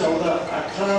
14, 18,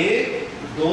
1, 2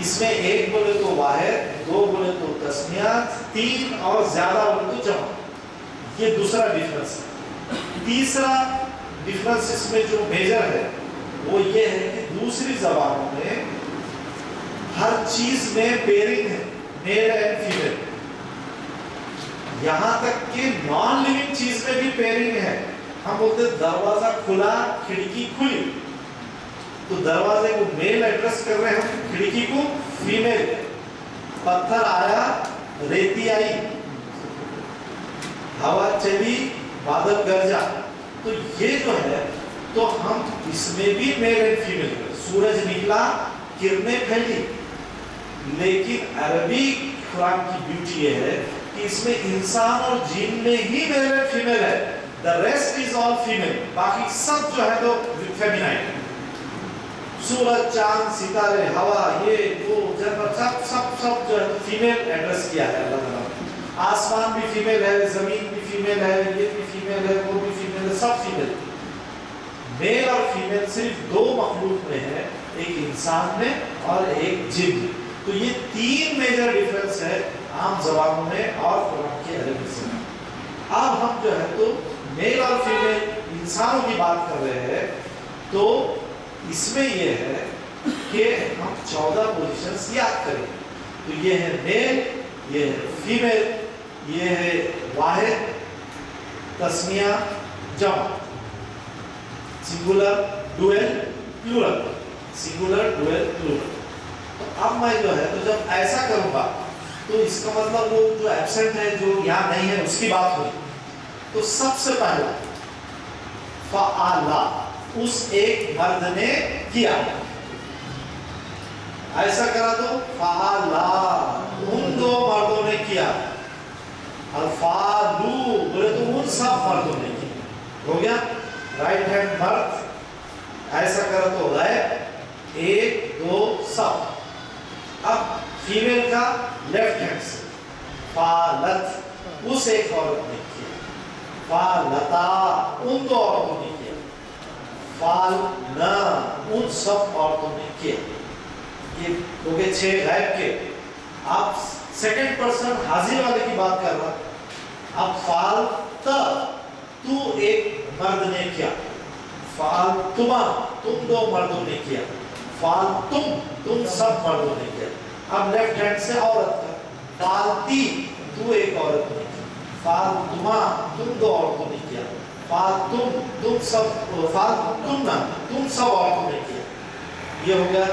اس میں ایک بولے تو واحد، دو بولے تو تسنیہ، تین اور زیادہ بولے تو جمع. یہ دوسرا ڈیفرنس ہے. تیسرا ڈیفرنس اس میں جو میجر ہے وہ یہ ہے کہ دوسری زبانوں میں ہر چیز میں پیئرنگ ہے، میل اینڈ فیمیل. یہاں تک کہ نان لیونگ چیز میں بھی پیئرنگ ہے. ہم بولتے ہیں دروازہ کھلا کھڑکی کھلی، تو دروازے کو میل ایڈریس کر رہے ہیں ہم، کھڑکی کو فیمیل. پتھر آیا ریتی آئی، ہوا چلی بادل گرجا، تو یہ جو ہے تو ہم اس میں بھی میل اینڈ فیمیل کریں. سورج نکلا کرنیں پھیلی. لیکن عربی قرآن کی بیوٹی یہ ہے کہ اس میں انسان اور جن میں ہی میل اینڈ فیمیل ہے. The rest is all female. باقی سب جو ہے تو فیمینائن. سورج، چاند، ستارے، ہوا، یہ وہ جانور سب جو ہے تو فیمیل ایڈریس کیا ہے اللہ تعالیٰ نے. آسمان بھی فیمیل ہے، زمین بھی فیمیل ہے، یہ بھی فیمیل ہے، وہ بھی فیمیل ہے، سب فیمیل. میل اور فیمیل صرف دو مخلوق میں ہے، ایک انسان میں اور ایک جن میں. تو یہ تین میجر ڈیفرنس ہے عام زبانوں میں اور قرآن کے عربی سے. اب ہم جو ہے تو میل اور فیمیل انسانوں کی بات کر رہے ہیں، تو اس میں یہ ہے کہ ہم 14 پوزیشنز یاد کریں. تو یہ ہے میل، یہ ہے فیمیل، یہ ہے واحد، تسنیہ، جمع، singular, dual, plural. Singular, dual, plural. تو اب میں جو ہے تو جب ایسا کروں گا تو اس کا مطلب وہ جو ایبسنٹ ہے، جو یہاں نہیں ہے، اس کی بات ہوئی. تو سب سے پہلا فعلا، اس ایک مرد نے کیا. ایسا کرا تو فعلا، ان دو مردوں نے کیا. الفالو بولے تو ان سب مردوں نے کیا. ہو گیا رائٹ ہینڈ مرد. ایسا کرا تو غیب، ایک، دو، سب. اب فیمیل کا لیفٹ ہینڈ سے فالت، اس ایک عورت نے کیا. فالتا، ان دو عورتوں نے کیا. فالنا، ان سب عورتوں نے کیا. یہ ہو گئے 6 غیب کے. آپ سیکنڈ پرسن حاضر والے کی بات کر رہا. اب فالتا، تو ایک مرد نے کیا. فالتما، تم دو مردوں نے کیا. فالتم، تم سب مردوں نے کیا. اب لیفٹ ہینڈ سے عورت کا. فالتی، تو ایک عورت نے کیا. فالتما، تم دو عورتوں نے کیا. فالتم، تم سب. فالتمنا، تم سب عورتوں نے کیا. یہ ہو گیا.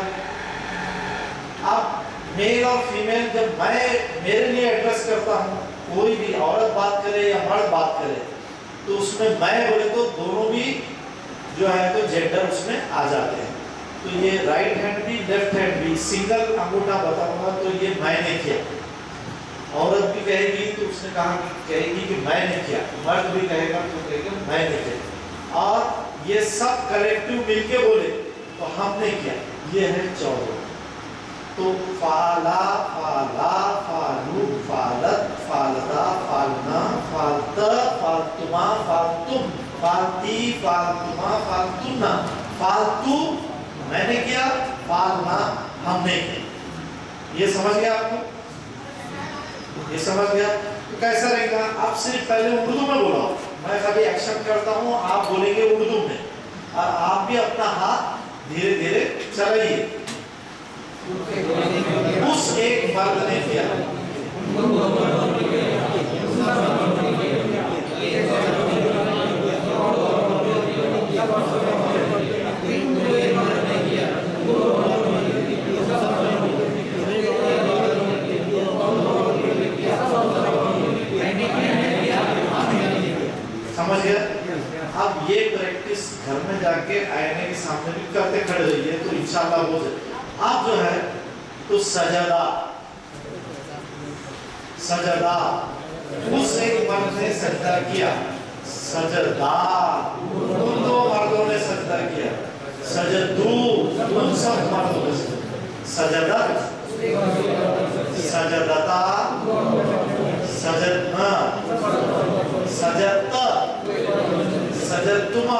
اب میل اور فیمیل جب میں میرے لیے ایڈریس کرتا ہوں، کوئی بھی عورت بات کرے یا مرد بات کرے، تو اس میں میں بولے تو دونوں بھی جو ہے تو جینڈر اس میں آ جاتے ہیں. تو یہ رائٹ ہینڈ بھی لیفٹ ہینڈ بھی سنگل انگوٹھا بتاؤں گا تو یہ میں نے کیا. عورت بھی کہے گی تو اس نے کہے گی کہ میں نے کیا. مرد بھی کہے گا تو کہے گا میں نے کیا. اور یہ سب کلیکٹیو مل کے بولے تو ہم نے کیا. یہ ہے 14. تو فالا، فالا، فالو، فالت، فالتا، فالنا، فالتا، فالتما، فالتم، فالتی، فالتما، فالتمنا. فالتو میں نے کیا، فالنا ہم نے کیا. یہ سمجھ گیا آپ کو؟ یہ سمجھ گیا؟ تو کیسا رہے گا؟ آپ صرف پہلے اردو میں بولا، میں خالی ایکشن کرتا ہوں، آپ بولیں گے اردو میں، اور آپ بھی اپنا ہاتھ دھیرے دھیرے چلائیے. اس ایک مرد نے کیا. سمجھ گیا؟ اب یہ پریکٹس گھر میں جا کے آئینے کے سامنے بھی کرتے کھڑے رہیے تو انشاءاللہ ہو جائے. آپ جو ہے تو سجدہ، سجدہ، اس ایک مرد نے سجدہ کیا. سجدہ، ان دو مردوں نے سجدہ کیا. سجدو، ان سب مردوں نے سجدت، سجدتا، سجدنا، سجدتا، سجدتما،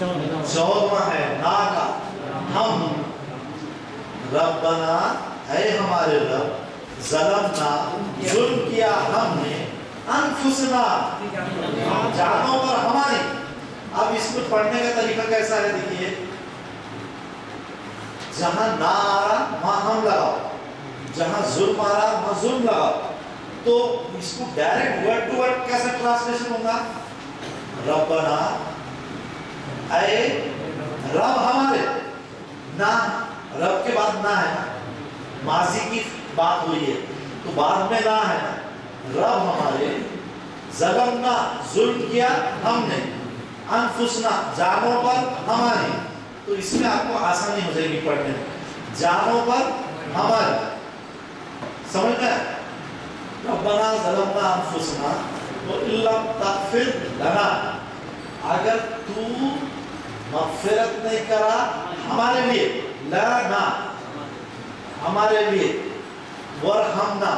14واں ہے نا کا ہم ربنا اے ہمارے رب ظلمنا ظلم کیا ہم نے انفسنا جانوں پر ہماری. اب اس کو پڑھنے کا طریقہ کیسا ہے دیکھیے جہاں نا آ رہا وہاں ہم لگاؤ جہاں ظلم آ رہا وہاں ظلم لگاؤ. تو اس کو ڈائریکٹ ورڈ ٹو ورڈ کیسا ٹرانسلیشن ہوگا ربنا اے رب ہمارے نا رب کے بعد نہ ہے نا ماضی کی بات ہوئی ہے تو بعد میں نہ ہے نا رب ہمارے ظلمنا ظلم کیا ہم نے انفسنا جانوں پر ہماری. تو اس میں آپ کو آسانی ہو جائے گی پڑھنے میں جانوں پر ہماری. سمجھ میں ربنا ظلمنا انفسنا تو لم تغفر لنا اگر تو مغفرت نہیں کرا ہمارے لیے لنا ہمارے لیے ورحمنا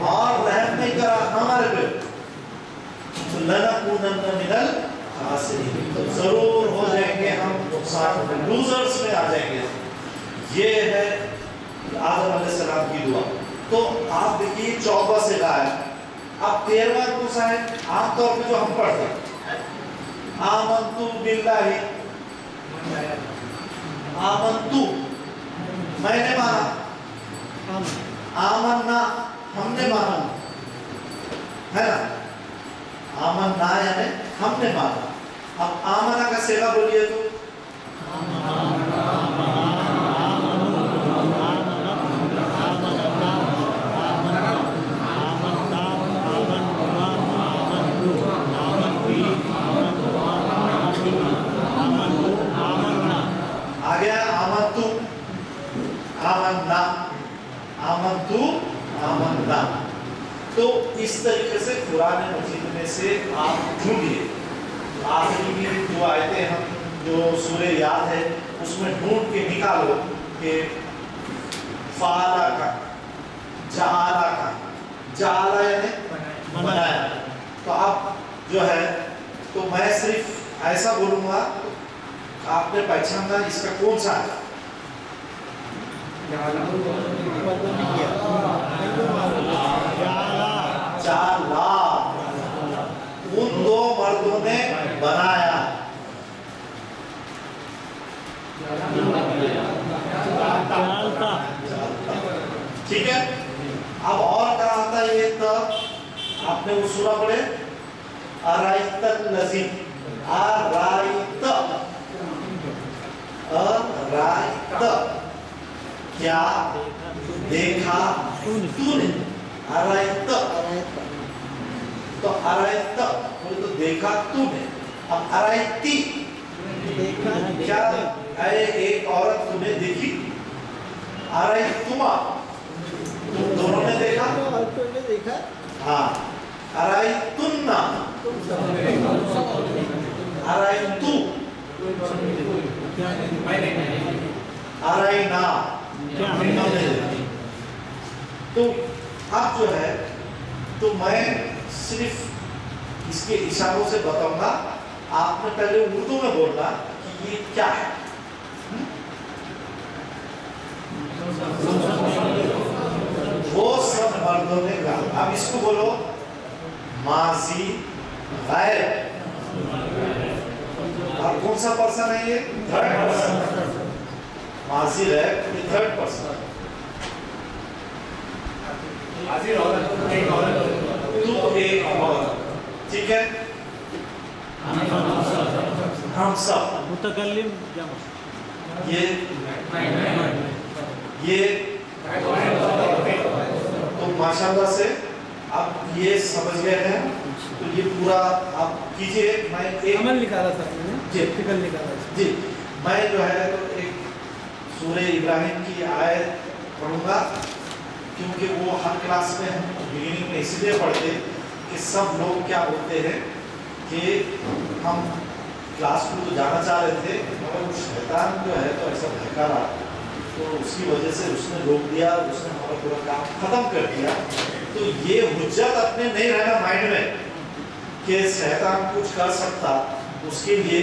اور رحم نہیں کرا ہمارے پہ تو لنکونن من الخاسرین تو ضرور ہو جائیں گے ہم نقصان لوزرز میں آ جائیں گے. یہ ہے آدم علیہ السلام کی دعا. تو آپ دیکھیے 14 سے کہا ہے. اب 13واں کون سا ہے عام طور پہ جو ہم پڑھتے ہیں آمنتو باللہ آمنتو میں نے مانا آمنا ہم نے مانا ہے نا آمنا یعنی ہم نے مانا. اب آمنا کا صیغہ بولیے تو آمنا. تو اس طریقے سے قرآن مجید میں سے آپ ڈھونڈیے آخری بھی جو آیتیں ہم جو سورہ یاد ہے اس میں ڈھونڈ کے نکالو کہ فعلا کا جعلا کا جعلا یعنی بنایا. تو اب جو ہے تو میں صرف ایسا بولوں گا آپ نے پہچانا اس کا کون سا ہے جعلا ان دو مردوں نے بنایا. ٹھیک ہے. اب اور کراتا یہ تب آپ نے وہ سورہ پڑھے ارائیت الذی ارائیت ارائیت کیا دیکھا تو نے ارائیت تو ارائیت تو دیکھا تو نے. اب ارائیتی کیا اے ایک عورت تمہیں دیکھی ارائیتما تم دونوں نے دیکھا ہاں ارائیتنا ارائیتو ارائینا تو اب جو ہے تو میں صرف اس کے اشاروں سے بتاؤں گا. آپ نے پہلے اردو میں بولنا کہ یہ کیا ہے. وہ سب مردوں نے کہا. اب اس کو بولو ماضی غیر. اب کون سا پرسن ہے یہ تھرڈ پرسن ماضی غیر یہ تھرڈ پرسن. تو ایک عورت ٹھیک ہے ہم سب متکلم یہ تو ماشاءاللہ سے اب یہ سمجھ گئے ہیں. تو یہ پورا آپ کیجئے. میں ایک عمل نکالا تھا جی فکر نکالا جی میں جو ہے تو ایک سورہ ابراہیم کی آیت پڑھوں گا کیونکہ وہ ہر کلاس میں ہم بگننگ میں اس لیے پڑھتے کہ سب لوگ کیا بولتے ہیں کہ ہم کلاس کو تو جانا چاہ رہے تھے مگر شیطان جو ہے تو ایسا بہکا رہا تو اس کی وجہ سے اس نے روک دیا اس نے ہمارا پورا کام ختم کر دیا. تو یہ حجت اپنے نہیں رہنا مائنڈ میں کہ شیطان کچھ کر سکتا. اس کے لیے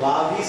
22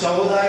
14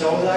14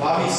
22।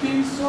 300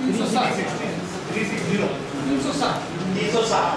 360 360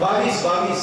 22 359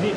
359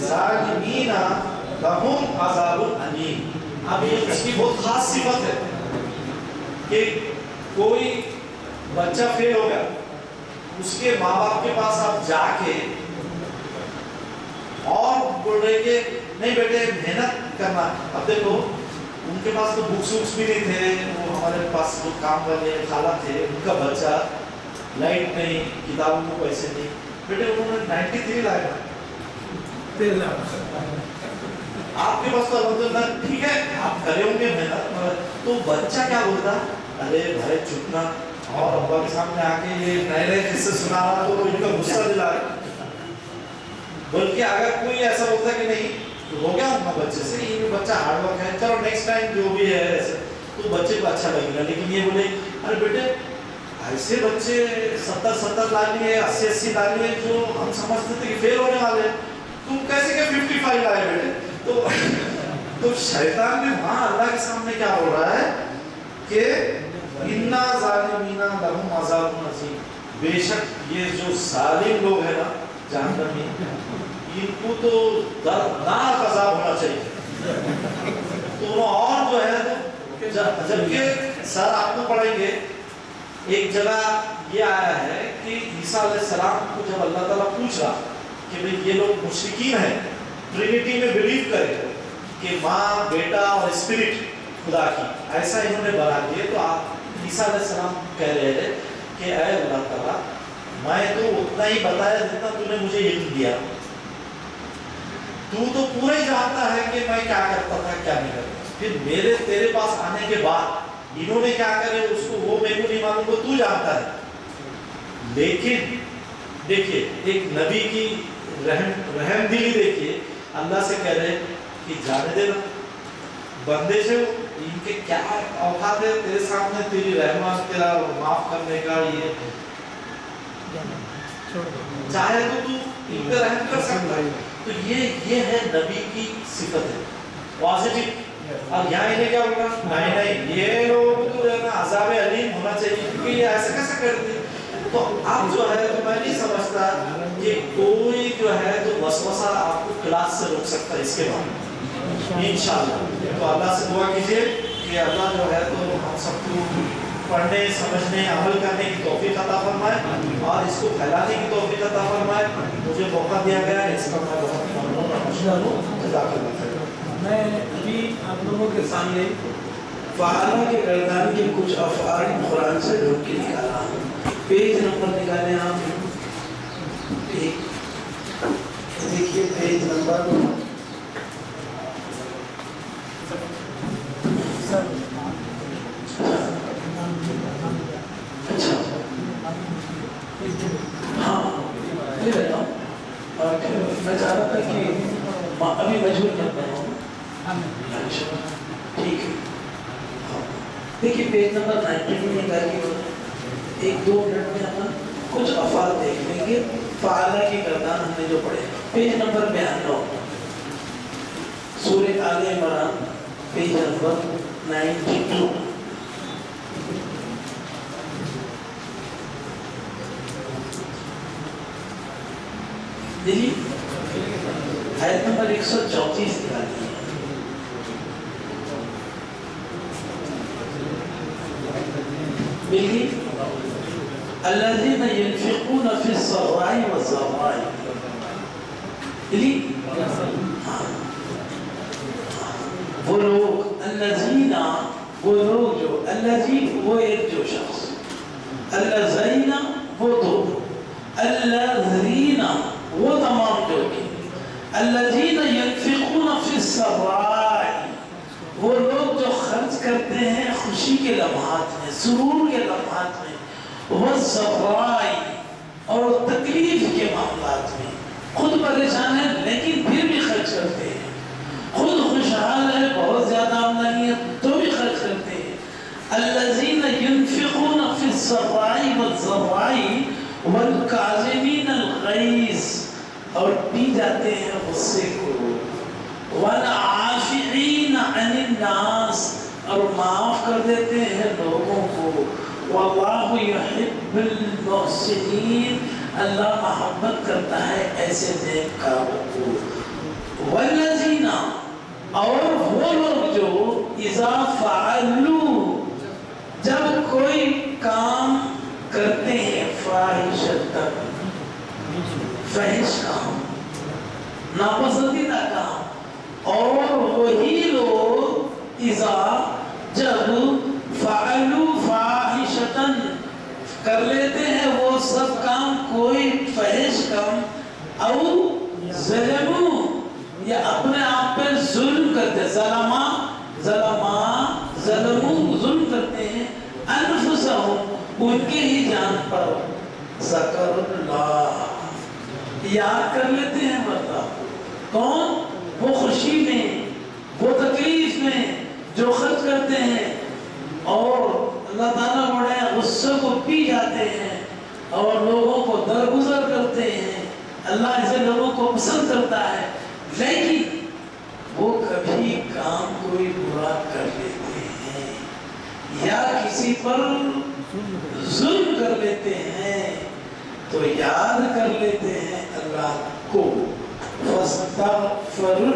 ظالمین لہم عذاب علیم۔ اب یہ اس کی بہت خاص صفت ہے کہ کوئی بچہ فیل ہو گیا، اس کے ماں باپ کے پاس آپ جا کے اور بول رہے کہ نہیں بیٹے محنت کرنا۔ اب دیکھو ان کے پاس تو بکس وکس بھی نہیں تھے، وہ ہمارے پاس وہ کام والے خالہ تھے، ان کا بچہ لائٹ نہیں، کتابوں کو پیسے نہیں، بیٹے انہوں نے 93 لایا۔ آپ کے پاس تو الحمدللہ ٹھیک ہے آپ کرے ہوں گے محنت، تو بچہ کیا بولتا ارے بھائی چپنا، اور ابا کے سامنے آ کے یہ نئے نئے قصے سنا رہا تو ان کا غصہ دلا رہا۔ بلکہ اگر کوئی ایسا ہوتا ہے کہ نہیں ہو گیا ہوں بچے سے، یہ بھی بچہ ہارڈ ورک ہے، چلو نیکسٹ ٹائم جو بھی ہے ایسے، تو بچے کو اچھا لگے گا۔ لیکن یہ بولے ارے بیٹے ایسے بچے 70 لا لیے، 80 لا لیے جو ہم سمجھتے تھے کہ فیل ہونے والے، تم کیسے کہ 55 لائے بیٹے؟ تو شیطان بھی وہاں اللہ کے سامنے کیا ہو رہا ہے کہ اِنَّا ظَالِمِينَ لَهُمْ عَذَابٌ عَظِيمٌ، بے شک یہ جو ظالم لوگ ہیں نا جہنمی، ان کو تو دردناک عذاب ہونا چاہیے۔ تو اور جو ہے جبکہ سر آپ کو پڑھیں گے ایک جگہ یہ آیا ہے کہ عیسیٰ علیہ السلام کو جب اللہ تعالیٰ پوچھ رہا کہ بھئی یہ لوگ مشرکین ہیں، ٹرینٹی میں بلیو کرے کہ ماں بیٹا اور اسپرٹ خدا کی ایسا انہوں نے بنا دیے، تو آپ عیسیٰ علیہ السلام کہہ رہے ہیں کہ اے اللہ تعالیٰ میں تو اتنا ہی بتایا جتنا تو نے مجھے علم دیا، تو پورا ہی جانتا ہے کہ میں کیا کرتا تھا کیا نہیں کرتا، پھر تیرے پاس آنے کے بعد انہوں نے کیا کرے اس کو وہ میرے کو نہیں معلوم، وہ تو جانتا ہے۔ لیکن دیکھیے ایک نبی کی رحم دلی دیکھیے، اللہ سے کہہ رہے کہ جانے دینا بندے سے ان کے کیا اوقات ہے تیرے سامنے، تیری رحمت تیرا معاف کرنے کا، یہ چاہے تو ان پہ رحم کر سکتا ہے۔ تو یہ ہے نبی کی صفت ہے پازیٹیو۔ اب یہاں انہیں کیا ہوگا نہیں یہ لوگ تو ہے نا عذاب علیم ہونا چاہیے، کیونکہ یہ ایسے کیسے کرتے ہیں۔ تو اب جو ہے تو میں نہیں سمجھتا کہ کوئی جو ہے تو وسوسہ آپ کو کلاس سے روک سکتا ہے اس کے بعد انشاءاللہ۔ تو اللہ سے دعا کیجیے کہ اللہ جو ہے تو ہم سب کو پڑھنے سمجھنے عمل کرنے کی توفیق عطا فرمائے اور اس کو پھیلانے کی توفیق عطا فرمائے۔ مجھے موقع دیا گیا ہے اس کا میں بہت ممنون اور مشکور ہوں۔ جزاک اللہ خیر۔ میں ابھی آپ لوگوں کے سامنے فعالہ کے گردان کے کچھ افعال قرآن سے ڈھونڈ کے نکالا ہوں۔ پیج نمبر نکالیں آپ، دیکھیے پیج نمبر اچھا ہاں لے لیتا ہوں۔ اور میں چاہ رہا تھا کہ ابھی مجبور کرتا ہوں۔ اچھا ٹھیک ہے، دیکھیے پیج نمبر 92 میں نکال کے 1-2 منٹ میں اپنا کچھ افعال دیکھ لیں گے۔ فعالہ کی گردان ہم نے جو پڑھے، پیج نمبر 92 سورہ آل عمران، پیج نمبر 92۔ دیکھیے آیت نمبر 134 نکالی ہے۔ بلکہ الذین ينفقون فی السراء والضراء، وہ لوگ الذین، وہ لوگ جو الذین وہ ایک جو شخص، الذین وہ دو، الذین وہ تمام جو کہ الذین ينفقون فی السراء وہ لوگ جو خرچ کرتے ہیں خوشی کے لمحات میں، سرور کے لمحات میں، والضراء اور تکلیف کے معاملات میں، خود پریشان ہے لیکن پھر بھی خرچ کرتے ہیں، خود خوشحال ہے بہت زیادہ آمدنی ہے تو بھی خرچ کرتے ہیں۔ الذین ينفقون فی السراء والضراء والکاظمین الغیظ، اور پی جاتے ہیں غصے کو، والعافین عن الناس، اور معاف کر دیتے ہیں لوگوں کو، واللہ یحب المحسنین، اللہ محبت کرتا ہے ایسے نیک کاروں کو، والذین اور وہ لوگ جو اذا فعلوا جب کوئی کام کرتے ہیں فاحشۃ فحش کام ناپسندیدہ کام اور وہی لوگ اذا جب فعلوا فاحشۃ کر لیتے ہیں وہ سب کام کوئی فحش کام او ظلموا یا اپنے آپ پہ ظلم کرتے ظلموا ظلم کرتے ہیں انفسہم ان کے ہی جان پر ذکر اللہ یاد کر لیتے ہیں مطلب کون وہ خوشی میں وہ تکلیف میں جو خرچ کرتے ہیں اور اللہ تعالیٰ بڑے غصے کو پی جاتے ہیں اور لوگوں کو درگزر کرتے ہیں اللہ اسے لوگوں کو پسند کرتا ہے لیکن وہ کبھی کام کوئی برا کر لیتے ہیں یا کسی پر ظلم کر لیتے ہیں تو یاد کر لیتے ہیں اللہ کو فاستغفروا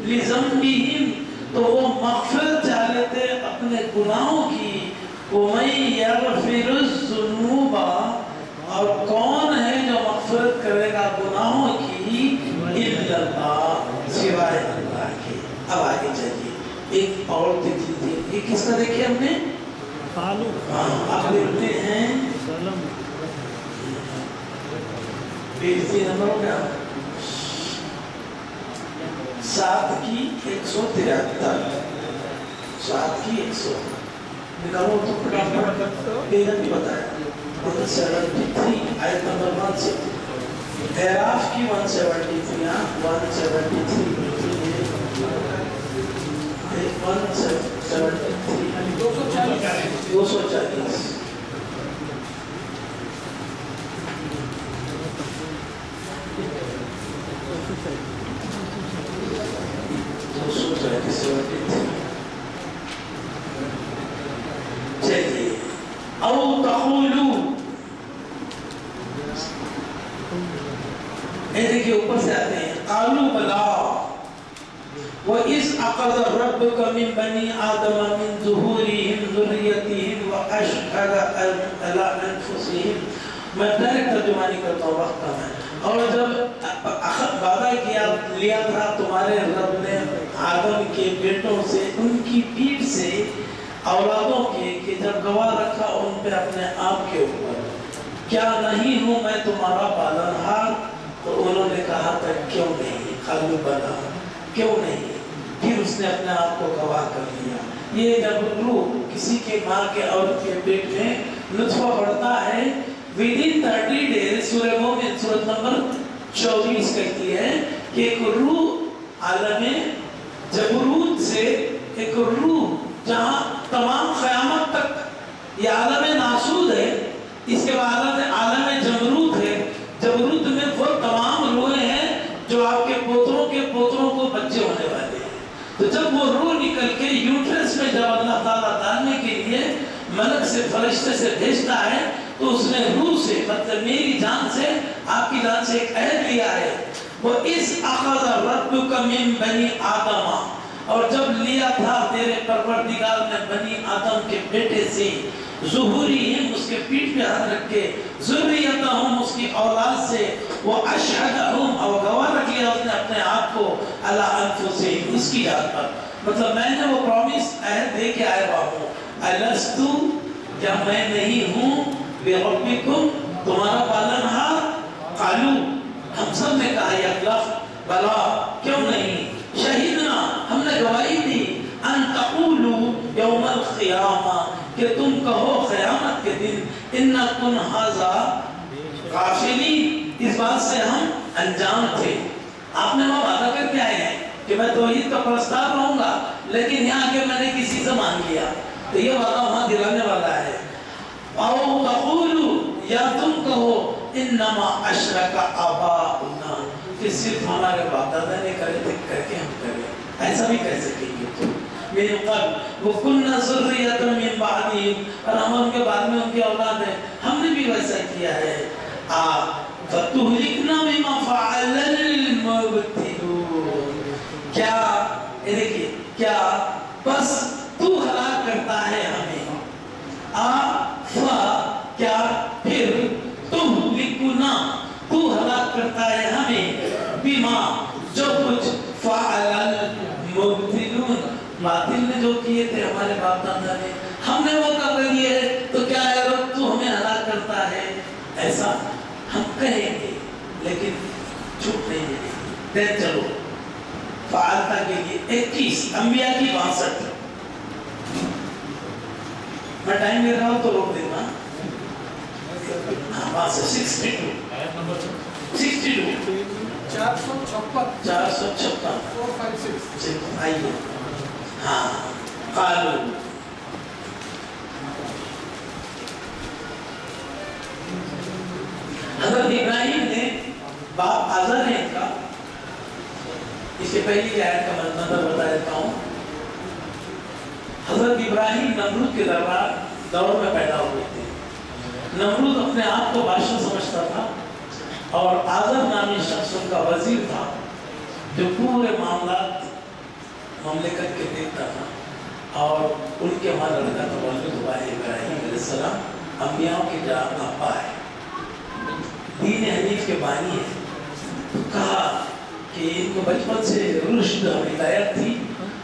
لذنبہم تو وہ مغفرت چاہ لیتے اپنے گناہوں کی وَمَن يَغْفِرُ الذُّنُوبَ اور کون ہے جو مغفرت کرے گا گناہوں کی اِلَّا اللَّهُ سوائے اللہ کے اب آگے چلیے ایک اور دیکھ لیجیے یہ کس کا دیکھیں ہم نے آپ دیکھتے ہیں پیجی نمبر ہو گیا 7 کی 173 7 کی 100 نکالو تو پیجن بھی بتایا 173 آیت نمبر 1 سے اعراف کی 173 چلیے او تقولو دیکھئے اوپر سے آتے ہیں قالوا بلا وَإِذْ أَخَذَ رَبُّكَ مِنْ بَنِي آدَمَ مِنْ ظُهُورِهِمْ ذُرِّيَّتِهِمْ وَأَشْهَدَ عَلَى أَنفُسِهِمْ میں ڈائریکٹ ترجمانی کرتا ہوں وقت کم ہے اور جب وعدہ لیا تھا تمہارے رب نے آدم کے بیٹوں سے ان کی پیٹ سے اولادوں کے کہ جب گواہ رکھا ان پہ اپنے آپ کے اوپر کیا نہیں ہوں میں تمہارا پالنہار تو انہوں نے کہا تھا کیوں نہیں قالوا بلا کیوں نہیں پھر اس نے اپنے آپ کو گواہ کر لیا یہ جب روح کسی کے ماں کے عورت کے پیٹ میں نطفہ بڑھتا ہے within 30 days سورہ مومن سورۃ نمبر 24 کہتی ہے کہ ایک روح عالم جبروت سے ایک روح جہاں تمام قیامت تک یہ عالم ناسود ہے اس کے بعد عالم جبروت ہے جبروت میں وہ تمام روحیں ہیں جو آپ کے پوتروں کو بچے ہونے والے ہیں تو جب وہ روح نکل کے یوٹرس میں جب اللہ تعالیٰ ڈالنے کے لیے ملک سے فرشتے سے بھیجتا ہے تو اس نے روح سے مطلب میری جان سے آپ کی جان سے ایک عہد لیا ہے وہ اس اخذ ربک من بنی آدم اور جب لیا تھا تیرے پروردگار نے بنی آدم کے بیٹے سے ظہورہم اس کے پیٹ پہ ہاتھ رکھ کے ذریتہم اس کی اولاد سے وہ اشہدہم اور گواہ رکھ لیا اس نے اپنے آپ کو علی انفسہم اس کی ذات پر مطلب میں نے وہ پرومس عہد دے کے آیا ہوں الستو کیا میں نہیں ہوں بربکم تمہارا پالنہار قالو ہم سب نے کہا یا لفظ بلا کیوں نہیں شہیدنا ہم نے گواہی دی ان تقولوا یوم القیامہ کہ تم کہو قیامت کے دن انکم ھذا غافلین اس بات سے ہم انجام تھے آپ نے وہاں وعدہ کر کے آئے ہیں کہ میں توحید کا پرستار رہوں گا لیکن یہاں کے میں نے کسی سے مان لیا تو یہ وعدہ وہاں دلانے والا ہے او تقولوا یا تم کہو انما اشرک آباؤنا کہ صرف ہمارے باپ دادا نے کرے تھے کر کے ہم کرے ایسا بھی کہہ سکیں گے تو میرے قلب وَكُنَّ ذُرِّيَّةً مِّن بَعْدِهِمْ اور ہم ان کے بعد میں ان کی اولاد ہیں ہم نے بھی ویسا کیا ہے فَتُهْلِكْنَا بِمَا فَعَلَ کیا دیکھیے کیا بس تو ہلاک کرتا ہے ہمیں، کیا پھر تم لکنا تو ہلاک کرتا ہے ہمیں، بیما جو کچھ فعل المبتلون باطل نے جو کیے تھے ہمارے باپ دادا نے، ہم نے وہ کر لیے تو کیا ہے رب تو ہمیں ہلاک کرتا ہے، ایسا ہم کہیں گے لیکن چھوٹ نہیں دیں گے۔ دین چلو فعالتا کے لیے 21 انبیاء کی 62، میں ٹائم دے رہا ہوں تو روک دینا، 62 456 آئیے، ہاں قالو حضرت ابراہیم نے باپ آزر ہے ان کا، اس سے پہلی آیت کا منظر بتا دیتا ہوں۔ حضرت ابراہیم نمرود کے دربار دور میں پیدا ہوئے تھے۔ نمرود اپنے آپ کو بادشاہ سمجھتا تھا اور آزر نامی شخص ان کا وزیر تھا جو پورے معاملات مملکت کے دیکھتا تھا، اور ان کے وہاں لڑکا تولد ہوا ہے ابراہیم علیہ السلام، انبیاء کے جناب ابا ہے، دین حنیف کے بانی ہے۔ کہا کہ ان کو بچپن سے رشد ہدایت تھی،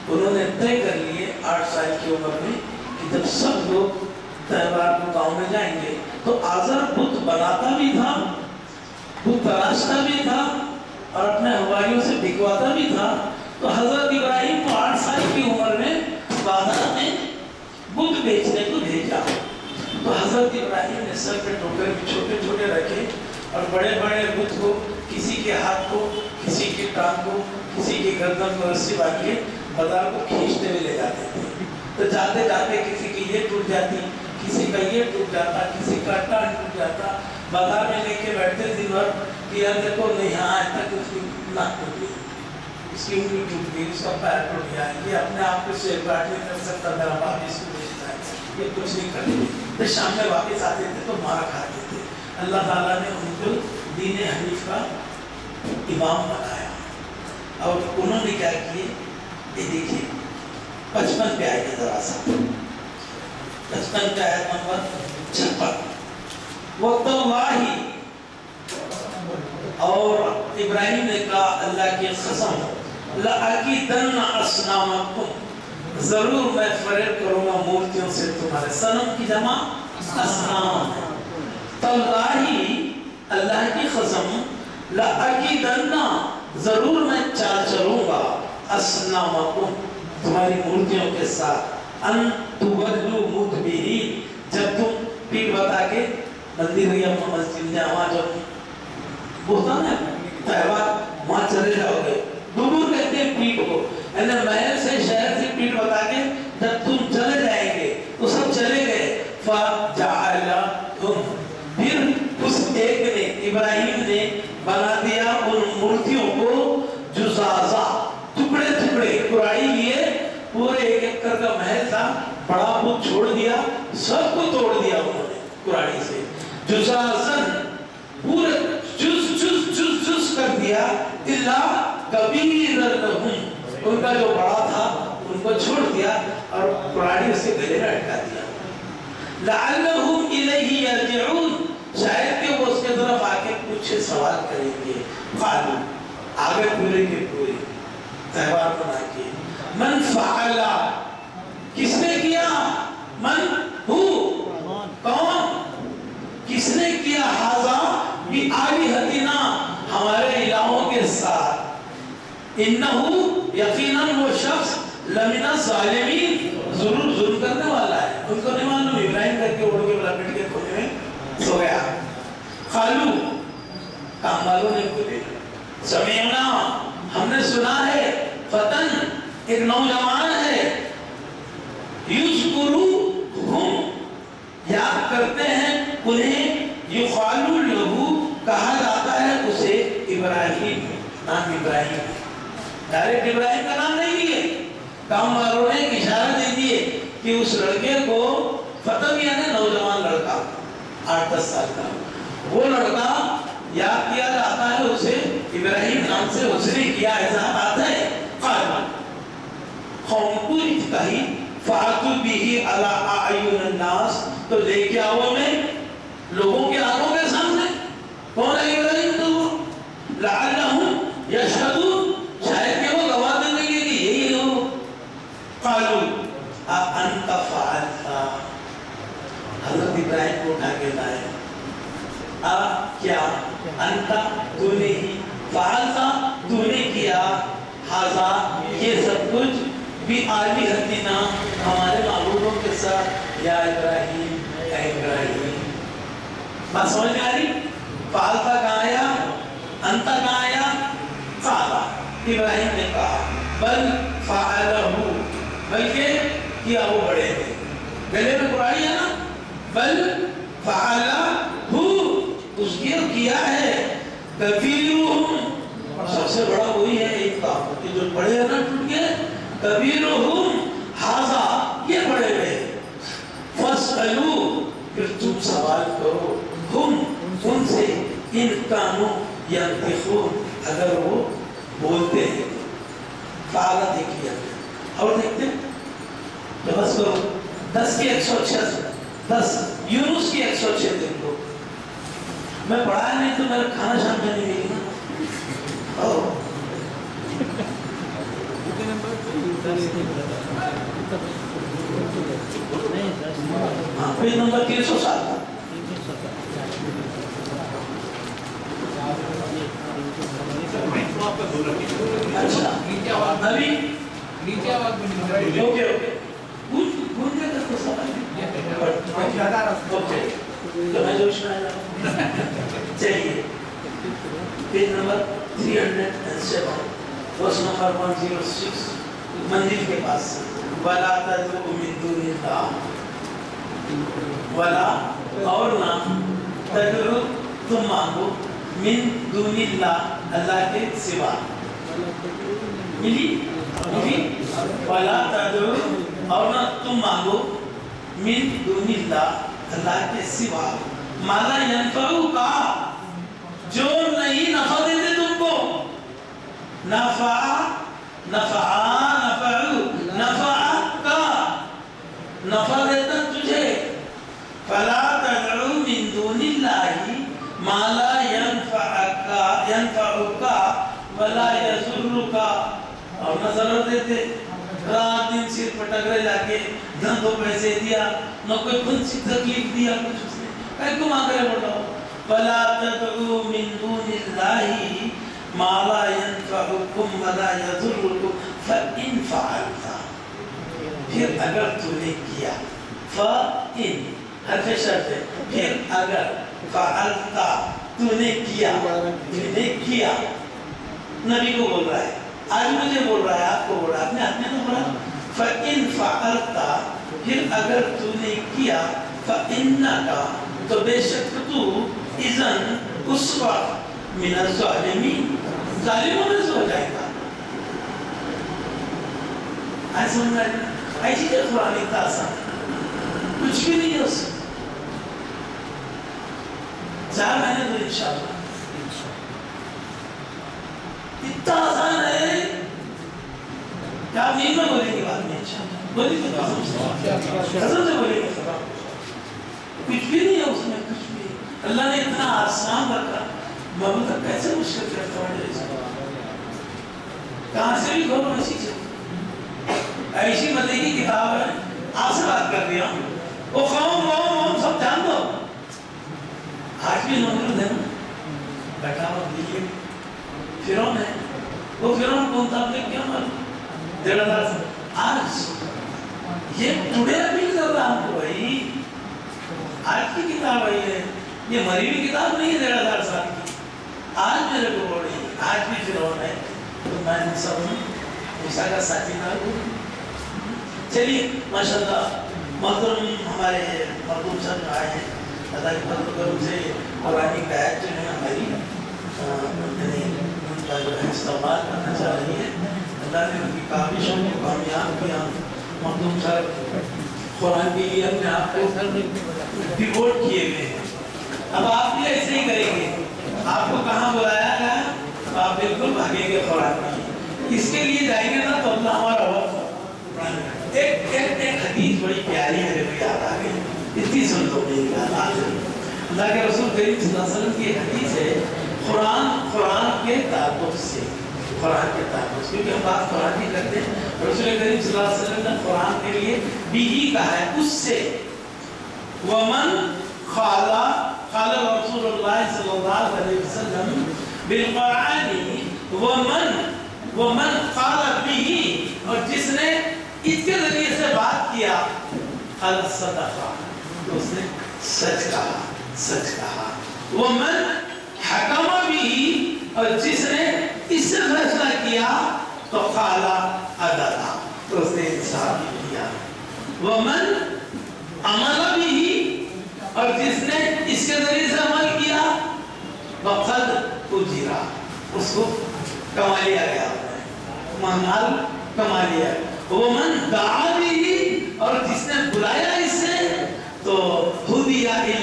انہوں نے طے کر لیے 8 سال کی عمر میں کہ جب سب لوگ تہوار کو گاؤں میں جائیں گے تو آزر بت بناتا بھی تھا، بت تراشتا بھی تھا اور اپنے ہواریوں سے بکواتا بھی تھا۔ تو حضرت ابراہیم کو 8 سال کی عمر میں بازار میں بت بیچنے کو بھیجا، تو حضرت ابراہیم نے سر پہ ٹوکر بھی چھوٹے چھوٹے رکھے اور بڑے بڑے بت کو کسی کے ہاتھ کو، کسی کے ٹانگ کو، کسی کے گردن کو رسی باندھ کے بازار کو کھینچتے ہوئے لے جاتے تھے۔ تو جاتے جاتے کسی کی یہ ٹوٹ جاتی، کسی کا یہ ٹوٹ جاتا، کسی کا ٹانگ ٹوٹ جاتا، بازار میں لے کے بیٹھتے دن بھر کہ یار دیکھو نہیں ہاں آج تک اس کی ناک ٹوٹ گئی، اس کی انگلی ٹوٹ گئی، اس کا پیر ٹوٹ گیا، یہ اپنے آپ کو سیف گارڈ نہیں کر سکتا، میرا باپ اس کو بھیجتا ہے، یہ کچھ نہیں کرتے۔ تو شام میں واپس آتے تھے تو مارا کھاتے تھے۔ اللہ تعالیٰ نے ان کو دین حنیف کا امام بنایا، اور انہوں نے کیا کیے یہ دیکھیے 55 پہ آئے ذرا سا، 55 پہ آیت نمبر 56، وَاللَّهِ، اور ابراہیم نے کہا اللہ کی قسم، لَأَكِيدَنَّ أَصْنَامَكُمْ، ضرور میں فریب کروں گا مورتیوں سے تمہارے، صنم کی جمع اصنام ہے، تَاللَّهِ اللہ کی قسم، لَأَكِيدَنَّ ضرور میں چال چلوں گا، اصنامکم تمہاری مورتیوں کے ساتھ، ان تولوا مدبرین جب تم پیٹ بتا کے مندر یا مسجد یا وہاں جب بہتا ہے تہوار وہاں چلے جاؤ گے، دبور کہتے ہیں پیٹ کو، یعنی محل سے شہر سے پیٹ بتا کے جب تم چلے جائیں گے تو سب چلے گئے، فَجَعَلَهُمْ پھر اس ایک نے ابراہیم نے بنا دیا ان مورتیوں کو جزازہ، ٹکڑے ٹکڑے، قرائی لیے پورے ایک ایکڑ کا محل تھا، بڑا بت چھوڑ دیا، سب کو توڑ دیا انہوں نے قرائی سے، جزازن پورے جز جز جز جز کر دیا، اللہ کبیر لہم ان کا جو بڑا تھا ان کو چھوڑ دیا اور قرائی اسے گلے میں اٹکا دیا، لعلہم الیہ یرجعون شاید کہ وہ اس کے طرف آ کے کچھ سوال کریں گے، قالو آگے پورے کے پورے تہوار بنا کے، من فعلا کس نے کیا، من ہو کون، کس نے کیا، حاضا بآلہتنا ہمارے الہوں کے ساتھ، انہو یقیناً وہ شخص لمن الظالمین ضرور ظلم کرنے والا ہے، ان کو نہیں معلوم ابراہیم کر کے اڑ کے لپٹ کے کونے میں سو گیا، قالو کام والوں نے بولے، سمعنا ہم نے سنا ہے، فتن ایک نوجوان ہے، یذکرہم یاد کرتے ہیں انہیں، یقال لہو کہا جاتا ہے اسے ابراہیم، نام ابراہیم ہے، ڈائریکٹ ابراہیم کا نام نہیں لیے، کام والوں نے اشارہ دے دیے کہ اس لڑکے کو فتن یعنی نوجوان لڑکا 8-10 سال کا، وہ لڑکا یاد کیا جاتا ہے اسے ابراہیم نام سے، اس نے کیا ایسا بات ہے، قال فَأَتُوا بِهِ عَلَىٰ أَعْيُنِ النَّاسِ، تو لے کے آؤ میں لوگوں کے آنکھوں کے سامنے. کون ہے ابراہیم؟ تو وہ لَعَلَّهُمْ يَشْهَدُونَ، شاید کہ وہ گواہ دیں گے کہ یہی ہو. قَالُوا أَأَنْتَ فَعَلْتَ، حضرت ابراہیم کو اٹھا کے لائے. کیا انتا، تو نے ہی، فعلتا، تو نے کیا، حاضا، یہ سب کچھ بھی آلہتنا، ہمارے معبودوں کے ساتھ. یا ابراہیم، اے ابراہیم. بات سمجھ میں آ رہی؟ فعلتا کہاں آیا؟ انتا کہاں آیا؟ فعلا، ابراہیم نے کہا. بل فعلہو، بلکہ کیا وہ بڑے تھے. گلے میں قرآن ہے نا، بل فعلہو، اس کیا ہے کبیرہم، سب سے بڑا وہی ہے ایک کا کہ جو بڑے ہیں نا ٹوٹ کے. کبیرہم ھذا، یہ بڑے ہوئے. فاسألوا، پھر تم سوال کرو ہم ان سے، ان کانوا ینطقون، اگر وہ بولتے ہیں. فعلا دیکھیے اور دیکھتے ہیں. بس کرو 10 کی 106، 10 یونس کی 106 دیکھ لو. میں پڑھا نہیں تو میرا کھانا شام میں نہیں ملی نا. Page number 307. اچھا نبی نیچے آواز میں اوکے اوکے گونجے کا تو سوال اوکے تو میں جو سنایا چلیے. پیج نمبر 307 ورس نمبر 106 منزل کے پاس. وَلَا تَدْعُوا مِن دُونِ اللَّهِ، وَلَا اور نہ، تَدْعُوا تم مانگو، من دون اللہ اللہ کے سوا. ملی ملی. وَلَا تَدْعُوا اور نہ تم مانگو، من دون اللہ اللہ کے سوا، مَا لَا يَنفَعُكَ، جو نہیں نفع دیتے تم کو. نفع نفع نفع نفع کا نفع دیتا تجھے. فلا تدعو من دون اللہ ما لا ينفعك ولا يضرك، اور نہ ضرر دیتے. رات دن سر پٹک رہے جا کے، نہ دو پیسے دیا، نہ کوئی بند سی تکلیف دیا کچھ اس نے. کہیں کو مانگ رہے بڑھاؤ. فلا تدعو من دون اللہ ما لا ينفعكم ولا يضركم فإن فعلت، پھر اگر تو نے کیا، فإن حرف شرط ہے، پھر اگر فعلت تو نے کیا، نبی کو بول رہا ہے، آج مجھے بول رہا ہے، آپ کو بول رہا ہے، اپنے ہاتھ میں تو بولا. فإن فعلت، پھر اگر تو نے کیا، فإنک، تو بے شک تو، اذن اس وقت، من الظالمین، ظالموں میں سے ہو جائے گا. ایسا سمجھ رہے ہیں؟ ایسی کہ قرآن اتنا آسان کچھ بھی نہیں ہے اس میں. 4 مہینے تو انشاءاللہ اتنا آسان ہے کہ آپ نیند میں بولیں گے بعد میں انشاءاللہ. بولیں گے قسم سے بولیں گے. کچھ بھی نہیں ہے اس میں، کچھ بھی. اللہ نے اتنا آسان رکھا. محمد تک کیسے مشکل کرتا ہے اس کو؟ کہاں سے بھی کھولو ایسی چیز. ایسی مدعی کی کتاب ہے، آپ سے بات کر دیا وہ قوم سب جان دو. آج بھی نمرود ہے نا بیٹھا ہوا دیکھیے، فرعون ہے. وہ فرعون کون تھا؟ آپ نے کیا معلوم؟ 1,500 سال. آج یہ ٹوڈے اپیل کر رہا ہوں کو بھائی، آج کی کتاب ہے یہ مری ہوئی کتاب نہیں ہے 1,500 سال کی. آج میرے کو بول رہی ہے، آج بھی فرعون ہے. تو میں سب موسیٰ کا ساتھی نہ ہوں. چلیے ماشاءاللہ محترم ہمارے مخدوم صاحب جو آئے ہیں، اللہ کے فضل و کرم سے قرآن کی آیت جو ہے ہماری ان کا جو ہے استعمال کرنا چاہ رہی ہے. اللہ نے ان کی کاوشوں کو کامیاب کیا. مخدوم صاحب قرآن کے لیے اپنے آپ کو ڈیووٹ کیے ہوئے ہیں. اب آپ بھی ایسے ہی کریں گے. آپ کو کہاں بلایا گیا تو آپ بالکل بھاگیں گے قرآن کی. اس کے لیے جائیں گے نا تو اللہ ہمارا وقت ایک حدیث بڑی پیاری میرے کو یاد آ گئی، اتنی سن لو میری بات آخر۔ اللہ کے رسول کریم صلی اللہ علیہ وسلم کی ایک حدیث ہے، قرآن کے تعلق سے، قرآن کے تعلق سے، کیونکہ ہم بات قرآن کی کرتے ہیں، رسول کریم صلی اللہ علیہ وسلم نے قرآن کے لیے بھی کہا ہے اس سے، ومن قال رسول اللہ صلی اللہ علیہ وسلم بالقرآن ومن قال به، اور جس نے اس کے ذریعے سے بات کیا، قال صدقہ، اس نے سچ کہا، سچ کہا، ومن حکم به، اور جس نے اس سے فیصلہ کیا تو قال عدل، تو اس نے انصاف کیا، ومن عمل به، اور جس نے اس کے ذریعے سے عمل کیا وقد اجرا، اس کو کما لیا گیا، مال کما لیا، ومن دعا به، اور جس نے بلایا اسے تو ہدی الی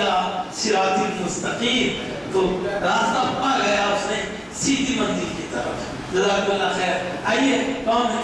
صراط مستقیم، تو راستہ پا گیا اس نے سیدھی منزل کی طرف۔ جزاک اللہ خیر۔ آئیے کون ہے؟